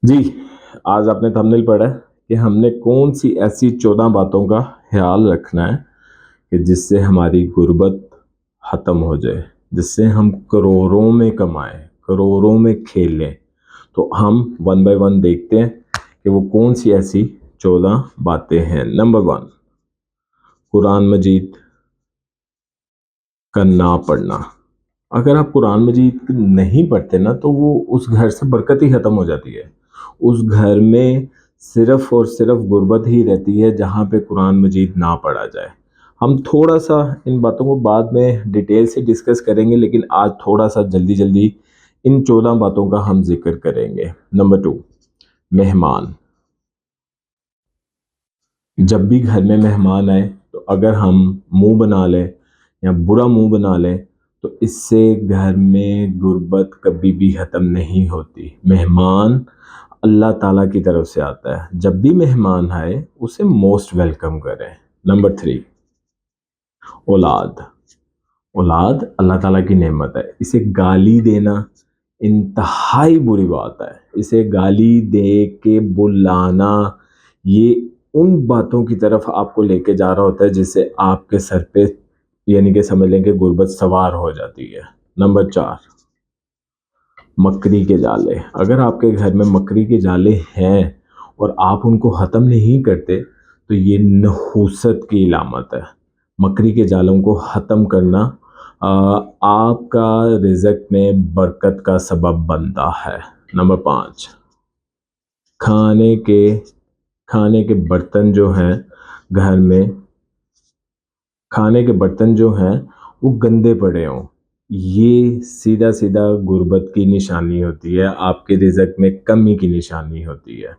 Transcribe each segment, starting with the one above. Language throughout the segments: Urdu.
جی، آج آپ نے تھمبنیل پڑھا ہے کہ ہم نے کون سی ایسی 14 باتوں کا خیال رکھنا ہے کہ جس سے ہماری غربت ختم ہو جائے، جس سے ہم کروڑوں میں کمائیں، کروڑوں میں کھیلیں۔ تو ہم ون بائی ون دیکھتے ہیں کہ وہ کون سی ایسی 14 باتیں ہیں۔ نمبر 1، قرآن مجید کا نہ پڑھنا۔ اگر آپ قرآن مجید نہیں پڑھتے نا تو وہ اس گھر سے برکت ہی ختم ہو جاتی ہے۔ اس گھر میں صرف اور صرف غربت ہی رہتی ہے جہاں پہ قرآن مجید نہ پڑھا جائے۔ ہم تھوڑا سا ان باتوں کو بعد میں ڈیٹیل سے ڈسکس کریں گے، لیکن آج تھوڑا سا جلدی جلدی ان 14 باتوں کا ہم ذکر کریں گے۔ نمبر 2، مہمان۔ جب بھی گھر میں مہمان آئے تو اگر ہم منہ بنا لیں یا برا منہ بنا لیں تو اس سے گھر میں غربت کبھی بھی ختم نہیں ہوتی۔ مہمان اللہ تعالیٰ کی طرف سے آتا ہے، جب بھی مہمان آئے اسے موسٹ ویلکم کریں۔ نمبر 3، اولاد۔ اولاد اللہ تعالیٰ کی نعمت ہے، اسے گالی دینا انتہائی بری بات ہے۔ اسے گالی دے کے بلانا یہ ان باتوں کی طرف آپ کو لے کے جا رہا ہوتا ہے جس سے آپ کے سر پہ یعنی کہ سمجھ لیں کہ غربت سوار ہو جاتی ہے۔ نمبر 4، مکری کے جالے۔ اگر آپ کے گھر میں مکری کے جالے ہیں اور آپ ان کو ختم نہیں کرتے تو یہ نحوست کی علامت ہے۔ مکری کے جالوں کو ختم کرنا آپ کا رزق میں برکت کا سبب بنتا ہے۔ نمبر 5، کھانے کے برتن جو ہیں گھر میں، کھانے کے برتن جو ہیں وہ گندے پڑے ہوں، یہ سیدھا سیدھا غربت کی نشانی ہوتی ہے، آپ کے رزق میں کمی کی نشانی ہوتی ہے۔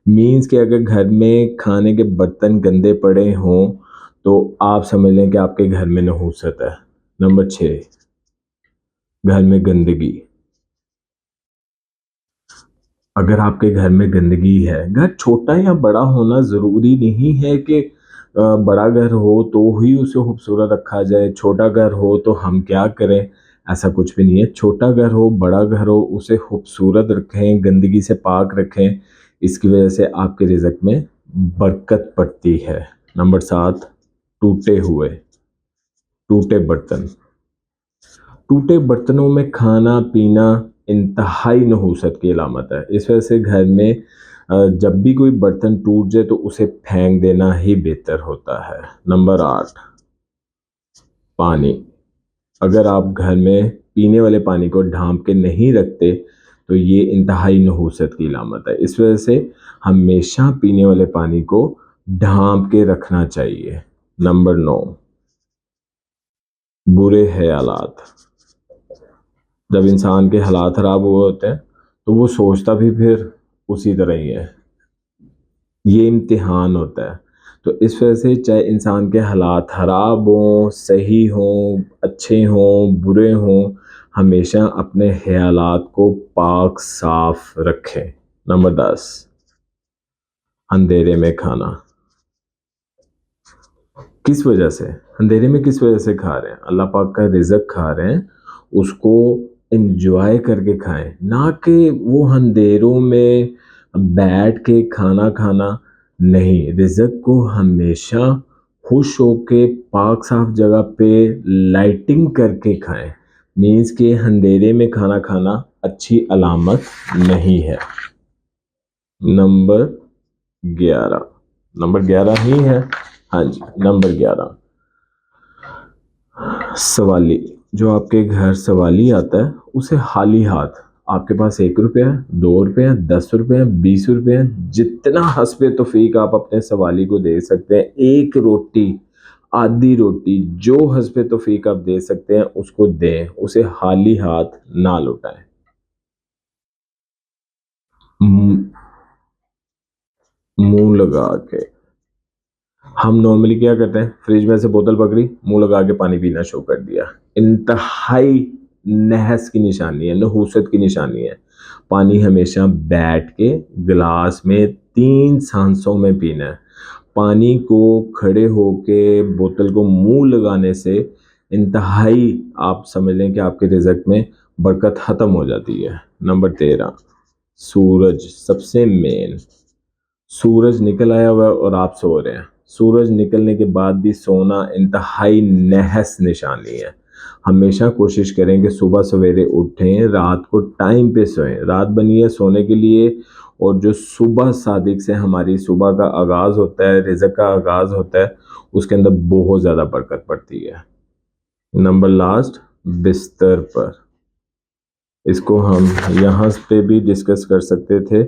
مینز کہ اگر گھر میں کھانے کے برتن گندے پڑے ہوں تو آپ سمجھ لیں کہ آپ کے گھر میں نحوست ہے۔ نمبر 6، گھر میں گندگی۔ اگر آپ کے گھر میں گندگی ہے، گھر چھوٹا یا بڑا ہونا ضروری نہیں ہے کہ بڑا گھر ہو تو ہی اسے خوبصورت رکھا جائے، چھوٹا گھر ہو تو ہم کیا کریں، ایسا کچھ بھی نہیں ہے۔ چھوٹا گھر ہو بڑا گھر ہو اسے خوبصورت رکھیں، گندگی سے پاک رکھیں، اس کی وجہ سے آپ کے رزق میں برکت پڑتی ہے۔ نمبر 7، ٹوٹے برتن۔ ٹوٹے برتنوں میں کھانا پینا انتہائی نحوست کی علامت ہے، اس وجہ سے گھر میں جب بھی کوئی برتن ٹوٹ جائے تو اسے پھینک دینا ہی بہتر ہوتا ہے۔ نمبر 8، پانی۔ اگر آپ گھر میں پینے والے پانی کو ڈھانپ کے نہیں رکھتے تو یہ انتہائی نحوست کی علامت ہے، اس وجہ سے ہمیشہ پینے والے پانی کو ڈھانپ کے رکھنا چاہیے۔ نمبر 9، برے خیالات۔ جب انسان کے حالات خراب ہوئے ہوتے ہیں تو وہ سوچتا بھی پھر اسی طرح ہی ہے، یہ امتحان ہوتا ہے۔ تو اس وجہ سے چاہے انسان کے حالات خراب ہوں، صحیح ہوں، اچھے ہوں، برے ہوں، ہمیشہ اپنے خیالات کو پاک صاف رکھیں۔ نمبر 10، اندھیرے میں کھانا۔ کس وجہ سے اندھیرے میں کس وجہ سے کھا رہے ہیں؟ اللہ پاک کا رزق کھا رہے ہیں، اس کو انجوائے کر کے کھائیں، نہ کہ وہ اندھیروں میں بیٹھ کے کھانا کھانا نہیں۔ رزق کو ہمیشہ خوش ہو کے پاک صاف جگہ پہ لائٹنگ کر کے کھائیں، مینز کہ اندھیرے میں کھانا کھانا اچھی علامت نہیں ہے۔ نمبر 11 ہی ہے، ہاں جی، نمبر 11، سوالی۔ جو آپ کے گھر سوالی آتا ہے اسے خالی ہاتھ، آپ کے پاس 1 روپیہ، 2 روپیہ، 10 روپیہ، 20 روپیہ، جتنا حسب توفیق آپ اپنے سوالی کو دے سکتے ہیں، 1 روٹی، آدھی روٹی، جو حسب توفیق آپ دے سکتے ہیں اس کو دیں، اسے خالی ہاتھ نہ لوٹائیں۔ منہ لگا کے، ہم نارملی کیا کرتے ہیں، فریج میں سے بوتل پکڑی، منہ لگا کے پانی پینا شروع کر دیا، انتہائی نحس کی نشانی ہے، نحوست کی نشانی ہے۔ پانی ہمیشہ بیٹھ کے گلاس میں 3 سانسوں میں پینا ہے۔ پانی کو کھڑے ہو کے بوتل کو منہ لگانے سے انتہائی آپ سمجھ لیں کہ آپ کے رزق میں برکت ختم ہو جاتی ہے۔ نمبر 13، سورج سب سے مین، سورج نکل آیا ہوا ہے اور آپ سو رہے ہیں، سورج نکلنے کے بعد بھی سونا انتہائی نحس نشانی ہے۔ ہمیشہ کوشش کریں کہ صبح سویرے اٹھیں، رات کو ٹائم پہ سوئیں، رات بنی ہے سونے کے لیے، اور جو صبح صادق سے ہماری صبح کا آغاز ہوتا ہے، رزق کا آغاز ہوتا ہے، اس کے اندر بہت زیادہ برکت پڑتی ہے۔ نمبر لاسٹ، بستر پر، اس کو ہم یہاں پہ بھی ڈسکس کر سکتے تھے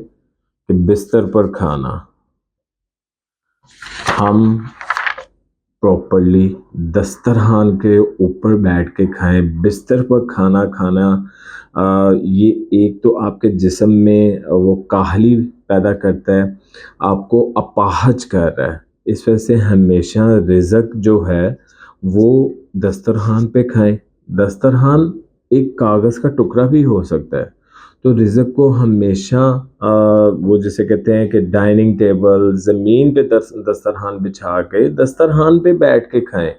کہ بستر پر کھانا، ہم پراپرلی دسترخوان کے اوپر بیٹھ کے کھائیں۔ بستر پر کھانا کھانا یہ ایک تو آپ کے جسم میں وہ کاہلی پیدا کرتا ہے، آپ کو اپاہج کر رہا ہے، اس وجہ سے ہمیشہ رزق جو ہے وہ دسترخوان پہ کھائیں۔ دسترخوان ایک کاغذ کا ٹکڑا بھی ہو سکتا ہے، تو رزق کو ہمیشہ وہ جسے کہتے ہیں کہ ڈائننگ ٹیبل، زمین پہ دسترخوان بچھا کے دسترخوان پہ بیٹھ کے کھائیں،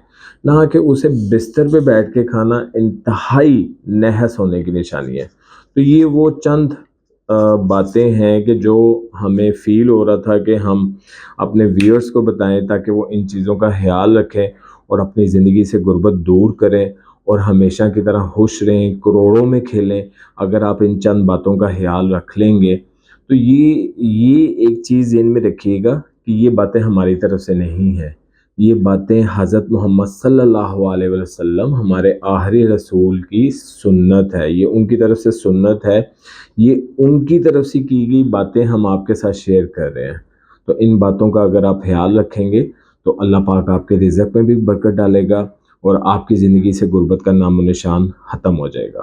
نہ کہ اسے بستر پہ بیٹھ کے کھانا انتہائی نحس ہونے کی نشانی ہے۔ تو یہ وہ چند باتیں ہیں کہ جو ہمیں فیل ہو رہا تھا کہ ہم اپنے ویورز کو بتائیں تاکہ وہ ان چیزوں کا خیال رکھیں اور اپنی زندگی سے غربت دور کریں اور ہمیشہ کی طرح خوش رہیں، کروڑوں میں کھیلیں۔ اگر آپ ان چند باتوں کا خیال رکھ لیں گے تو یہ ایک چیز ذہن میں رکھیے گا کہ یہ باتیں ہماری طرف سے نہیں ہیں، یہ باتیں حضرت محمد صلی اللہ علیہ وسلم ہمارے آخری رسول کی سنت ہے، یہ ان کی طرف سے سنت ہے، یہ ان کی طرف سے کی گئی باتیں ہم آپ کے ساتھ شیئر کر رہے ہیں۔ تو ان باتوں کا اگر آپ خیال رکھیں گے تو اللہ پاک آپ کے رزق میں بھی برکت ڈالے گا اور آپ کی زندگی سے غربت کا نام و نشان ختم ہو جائے گا۔